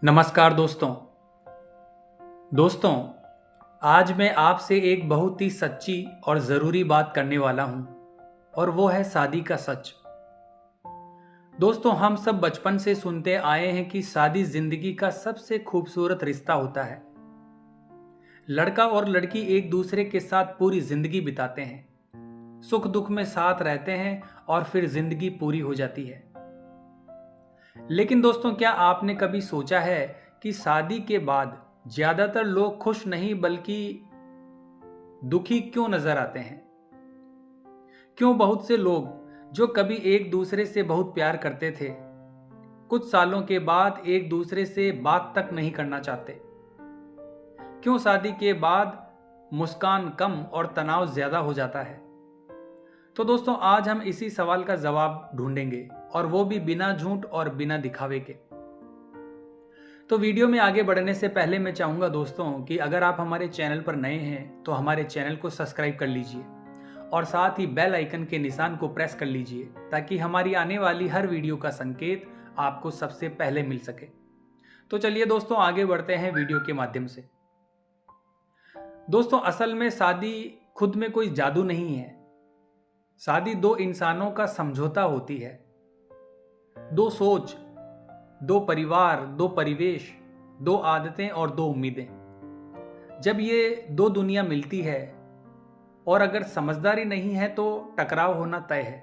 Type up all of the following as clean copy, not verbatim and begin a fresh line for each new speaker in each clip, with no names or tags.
नमस्कार दोस्तों, आज मैं आपसे एक बहुत ही सच्ची और ज़रूरी बात करने वाला हूँ और वो है शादी का सच। दोस्तों, हम सब बचपन से सुनते आए हैं कि शादी ज़िंदगी का सबसे खूबसूरत रिश्ता होता है। लड़का और लड़की एक दूसरे के साथ पूरी ज़िंदगी बिताते हैं, सुख दुख में साथ रहते हैं और फिर ज़िंदगी पूरी हो जाती है। लेकिन दोस्तों, क्या आपने कभी सोचा है कि शादी के बाद ज्यादातर लोग खुश नहीं बल्कि दुखी क्यों नजर आते हैं? क्यों बहुत से लोग जो कभी एक दूसरे से बहुत प्यार करते थे, कुछ सालों के बाद एक दूसरे से बात तक नहीं करना चाहते? क्यों शादी के बाद मुस्कान कम और तनाव ज्यादा हो जाता है? तो दोस्तों, आज हम इसी सवाल का जवाब ढूंढेंगे, और वो भी बिना झूठ और बिना दिखावे के। तो वीडियो में आगे बढ़ने से पहले मैं चाहूँगा दोस्तों कि अगर आप हमारे चैनल पर नए हैं तो हमारे चैनल को सब्सक्राइब कर लीजिए और साथ ही बेल आइकन के निशान को प्रेस कर लीजिए ताकि हमारी आने वाली हर वीडियो का संकेत आपको सबसे पहले मिल सके। तो चलिए दोस्तों, आगे बढ़ते हैं वीडियो के माध्यम से। दोस्तों, असल में शादी खुद में कोई जादू नहीं है। शादी दो इंसानों का समझौता होती है, दो सोच, दो परिवार, दो परिवेश, दो आदतें और दो उम्मीदें। जब ये दो दुनिया मिलती है और अगर समझदारी नहीं है तो टकराव होना तय है।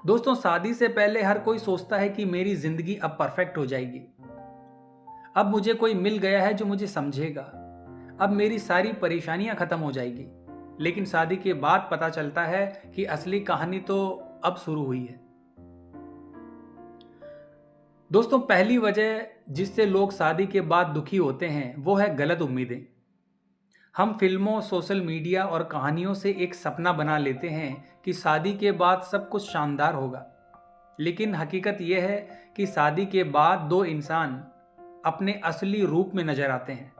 दोस्तों, शादी से पहले हर कोई सोचता है कि मेरी जिंदगी अब परफेक्ट हो जाएगी, अब मुझे कोई मिल गया है जो मुझे समझेगा, अब मेरी सारी परेशानियां खत्म हो जाएगी। लेकिन शादी के बाद पता चलता है कि असली कहानी तो अब शुरू हुई है। दोस्तों, पहली वजह जिससे लोग शादी के बाद दुखी होते हैं वो है गलत उम्मीदें। हम फिल्मों, सोशल मीडिया और कहानियों से एक सपना बना लेते हैं कि शादी के बाद सब कुछ शानदार होगा। लेकिन हकीकत यह है कि शादी के बाद दो इंसान अपने असली रूप में नजर आते हैं।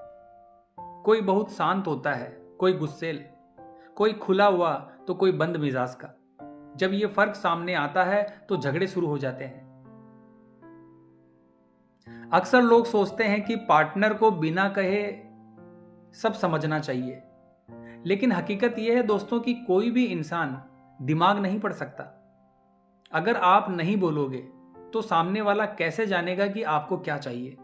कोई बहुत शांत होता है, कोई गुस्सैल, कोई खुला हुआ तो कोई बंद मिजाज का। जब ये फर्क सामने आता है तो झगड़े शुरू हो जाते हैं। अक्सर लोग सोचते हैं कि पार्टनर को बिना कहे सब समझना चाहिए, लेकिन हकीकत यह है दोस्तों कि कोई भी इंसान दिमाग नहीं पढ़ सकता। अगर आप नहीं बोलोगे तो सामने वाला कैसे जानेगा कि आपको क्या चाहिए?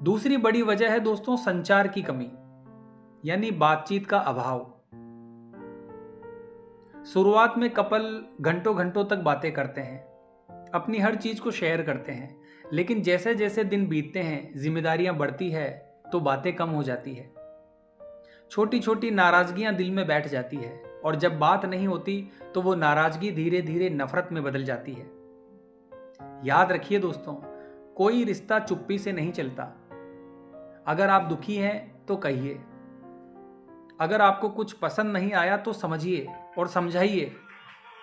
दूसरी बड़ी वजह है दोस्तों संचार की कमी, यानी बातचीत का अभाव। शुरुआत में कपल घंटों घंटों तक बातें करते हैं, अपनी हर चीज को शेयर करते हैं, लेकिन जैसे जैसे दिन बीतते हैं, जिम्मेदारियां बढ़ती है तो बातें कम हो जाती है। छोटी छोटी नाराजगियां दिल में बैठ जाती है और जब बात नहीं होती तो वो नाराजगी धीरे धीरे नफरत में बदल जाती है। याद रखिए दोस्तों, कोई रिश्ता चुप्पी से नहीं चलता। अगर आप दुखी हैं तो कहिए, अगर आपको कुछ पसंद नहीं आया तो समझिए और समझाइए।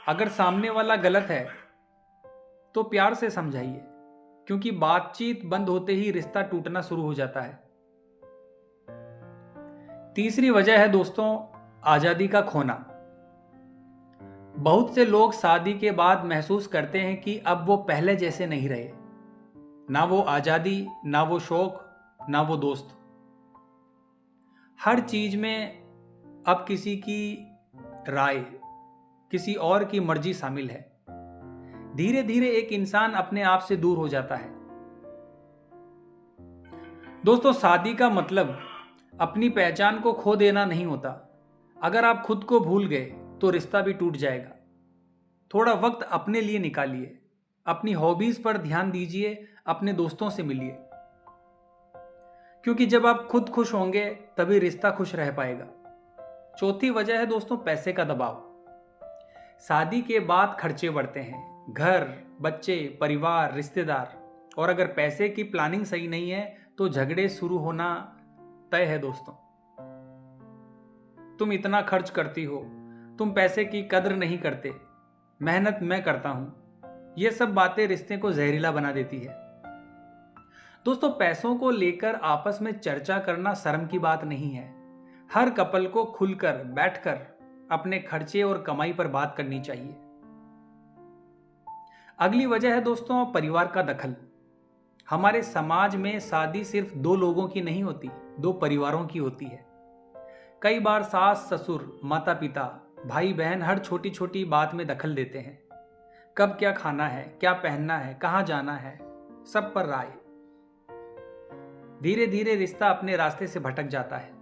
अगर सामने वाला गलत है तो प्यार से समझाइए, क्योंकि बातचीत बंद होते ही रिश्ता टूटना शुरू हो जाता है। तीसरी वजह है दोस्तों आजादी का खोना। बहुत से लोग शादी के बाद महसूस करते हैं कि अब वो पहले जैसे नहीं रहे। ना वो आजादी, ना वो शौक, ना वो दोस्त। हर चीज में अब किसी की राय, किसी और की मर्जी शामिल है। धीरे धीरे एक इंसान अपने आप से दूर हो जाता है। दोस्तों, शादी का मतलब अपनी पहचान को खो देना नहीं होता। अगर आप खुद को भूल गए तो रिश्ता भी टूट जाएगा। थोड़ा वक्त अपने लिए निकालिए, अपनी हॉबीज पर ध्यान दीजिए, अपने दोस्तों से मिलिए, क्योंकि जब आप खुद खुश होंगे तभी रिश्ता खुश रह पाएगा। चौथी वजह है दोस्तों पैसे का दबाव। शादी के बाद खर्चे बढ़ते हैं, घर, बच्चे, परिवार, रिश्तेदार, और अगर पैसे की प्लानिंग सही नहीं है तो झगड़े शुरू होना तय है दोस्तों। तुम इतना खर्च करती हो, तुम पैसे की कद्र नहीं करते, मेहनत मैं करता हूं, ये सब बातें रिश्ते को जहरीला बना देती है। दोस्तों, पैसों को लेकर आपस में चर्चा करना शर्म की बात नहीं है। हर कपल को खुलकर बैठकर अपने खर्चे और कमाई पर बात करनी चाहिए। अगली वजह है दोस्तों परिवार का दखल। हमारे समाज में शादी सिर्फ दो लोगों की नहीं होती, दो परिवारों की होती है। कई बार सास ससुर, माता पिता, भाई बहन हर छोटी छोटी बात में दखल देते हैं। कब क्या खाना है, क्या पहनना है, कहाँ जाना है, सब पर राय। धीरे धीरे रिश्ता अपने रास्ते से भटक जाता है।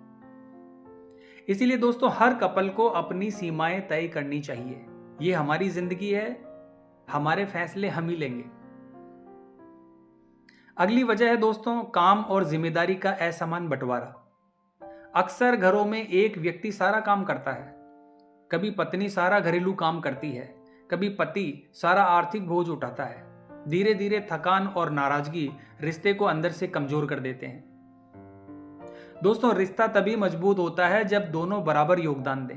इसीलिए दोस्तों हर कपल को अपनी सीमाएं तय करनी चाहिए। ये हमारी जिंदगी है, हमारे फैसले हम ही लेंगे। अगली वजह है दोस्तों काम और जिम्मेदारी का असमान बंटवारा। अक्सर घरों में एक व्यक्ति सारा काम करता है। कभी पत्नी सारा घरेलू काम करती है, कभी पति सारा आर्थिक बोझ उठाता है। धीरे धीरे थकान और नाराजगी रिश्ते को अंदर से कमजोर कर देते हैं। दोस्तों रिश्ता तभी मजबूत होता है जब दोनों बराबर योगदान दें।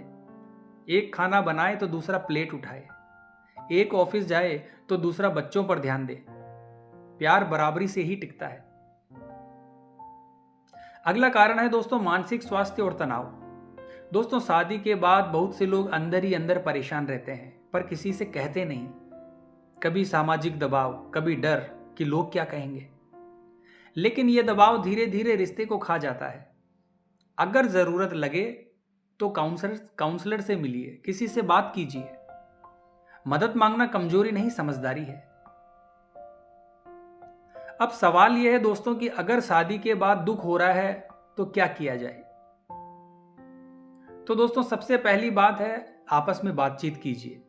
एक खाना बनाए तो दूसरा प्लेट उठाए, एक ऑफिस जाए तो दूसरा बच्चों पर ध्यान दे। प्यार बराबरी से ही टिकता है। अगला कारण है दोस्तों मानसिक स्वास्थ्य और तनाव। दोस्तों शादी के बाद बहुत से लोग अंदर ही अंदर परेशान रहते हैं, पर किसी से कहते नहीं। कभी सामाजिक दबाव, कभी डर कि लोग क्या कहेंगे। लेकिन यह दबाव धीरे धीरे रिश्ते को खा जाता है। अगर जरूरत लगे तो काउंसलर से मिलिए, किसी से बात कीजिए। मदद मांगना कमजोरी नहीं, समझदारी है। अब सवाल यह है दोस्तों कि अगर शादी के बाद दुख हो रहा है तो क्या किया जाए। तो दोस्तों सबसे पहली बात है आपस में बातचीत कीजिए।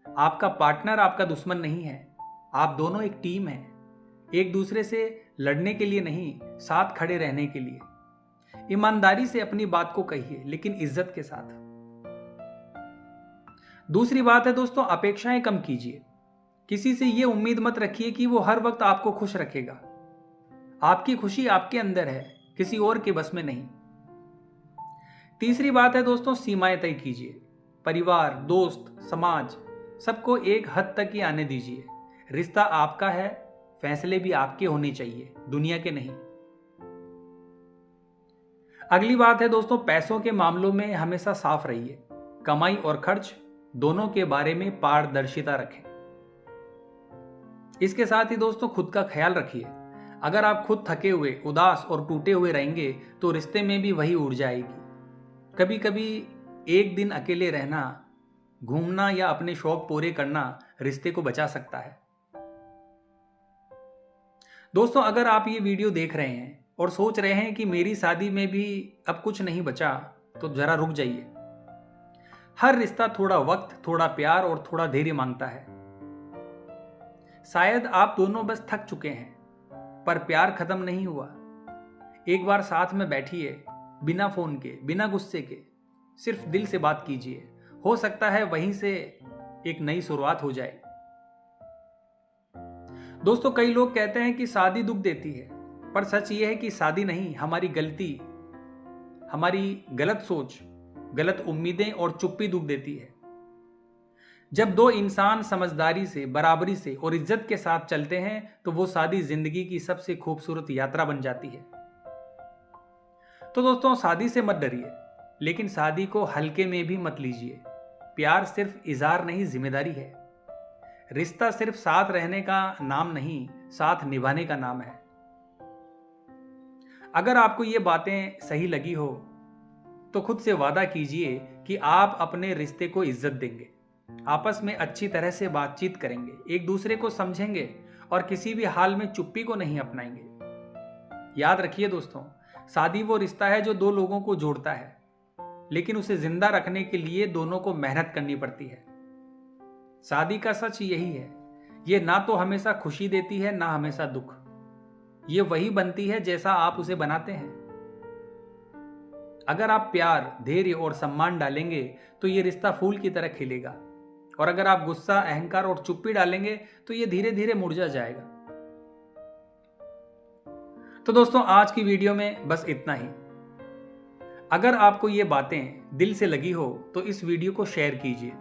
आपका पार्टनर आपका दुश्मन नहीं है, आप दोनों एक टीम हैं। एक दूसरे से लड़ने के लिए नहीं, साथ खड़े रहने के लिए। ईमानदारी से अपनी बात को कहिए, लेकिन इज्जत के साथ। दूसरी बात है दोस्तों अपेक्षाएं कम कीजिए। किसी से यह उम्मीद मत रखिए कि वो हर वक्त आपको खुश रखेगा। आपकी खुशी आपके अंदर है, किसी और के बस में नहीं। तीसरी बात है दोस्तों सीमाएं तय कीजिए। परिवार, दोस्त, समाज सबको एक हद तक ही आने दीजिए। रिश्ता आपका है, फैसले भी आपके होने चाहिए, दुनिया के नहीं। अगली बात है दोस्तों पैसों के मामलों में हमेशा साफ रहिए। कमाई और खर्च दोनों के बारे में पारदर्शिता रखें। इसके साथ ही दोस्तों खुद का ख्याल रखिए। अगर आप खुद थके हुए, उदास और टूटे हुए रहेंगे तो रिश्ते में भी वही ऊर्जा आएगी। कभी कभी एक दिन अकेले रहना, घूमना या अपने शौक पूरे करना रिश्ते को बचा सकता है। दोस्तों अगर आप ये वीडियो देख रहे हैं और सोच रहे हैं कि मेरी शादी में भी अब कुछ नहीं बचा, तो जरा रुक जाइए। हर रिश्ता थोड़ा वक्त, थोड़ा प्यार और थोड़ा धैर्य मांगता है। शायद आप दोनों बस थक चुके हैं, पर प्यार खत्म नहीं हुआ। एक बार साथ में बैठिए, बिना फोन के, बिना गुस्से के, सिर्फ दिल से बात कीजिए। हो सकता है वहीं से एक नई शुरुआत हो जाए। दोस्तों कई लोग कहते हैं कि शादी दुख देती है, पर सच यह है कि शादी नहीं, हमारी गलती, हमारी गलत सोच, गलत उम्मीदें और चुप्पी दुख देती है। जब दो इंसान समझदारी से, बराबरी से और इज्जत के साथ चलते हैं तो वो शादी जिंदगी की सबसे खूबसूरत यात्रा बन जाती है। तो दोस्तों शादी से मत डरिए, लेकिन शादी को हल्के में भी मत लीजिए। प्यार सिर्फ इज़हार नहीं, जिम्मेदारी है। रिश्ता सिर्फ साथ रहने का नाम नहीं, साथ निभाने का नाम है। अगर आपको ये बातें सही लगी हो तो खुद से वादा कीजिए कि आप अपने रिश्ते को इज्जत देंगे, आपस में अच्छी तरह से बातचीत करेंगे, एक दूसरे को समझेंगे और किसी भी हाल में चुप्पी को नहीं अपनाएंगे। याद रखिए दोस्तों, शादी वो रिश्ता है जो दो लोगों को जोड़ता है, लेकिन उसे जिंदा रखने के लिए दोनों को मेहनत करनी पड़ती है। शादी का सच यही है, ये ना तो हमेशा खुशी देती है, ना हमेशा दुख। ये वही बनती है जैसा आप उसे बनाते हैं। अगर आप प्यार, धैर्य और सम्मान डालेंगे तो ये रिश्ता फूल की तरह खिलेगा, और अगर आप गुस्सा, अहंकार और चुप्पी डालेंगे तो ये धीरे धीरे मुरझा जाएगा। तो दोस्तों आज की वीडियो में बस इतना ही। अगर आपको ये बातें दिल से लगी हो तो इस वीडियो को शेयर कीजिए,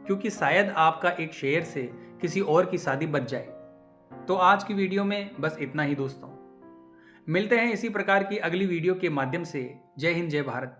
क्योंकि शायद आपका एक शेयर से किसी और की शादी बच जाए। तो आज की वीडियो में बस इतना ही दोस्तों। मिलते हैं इसी प्रकार की अगली वीडियो के माध्यम से। जय हिंद, जय भारत।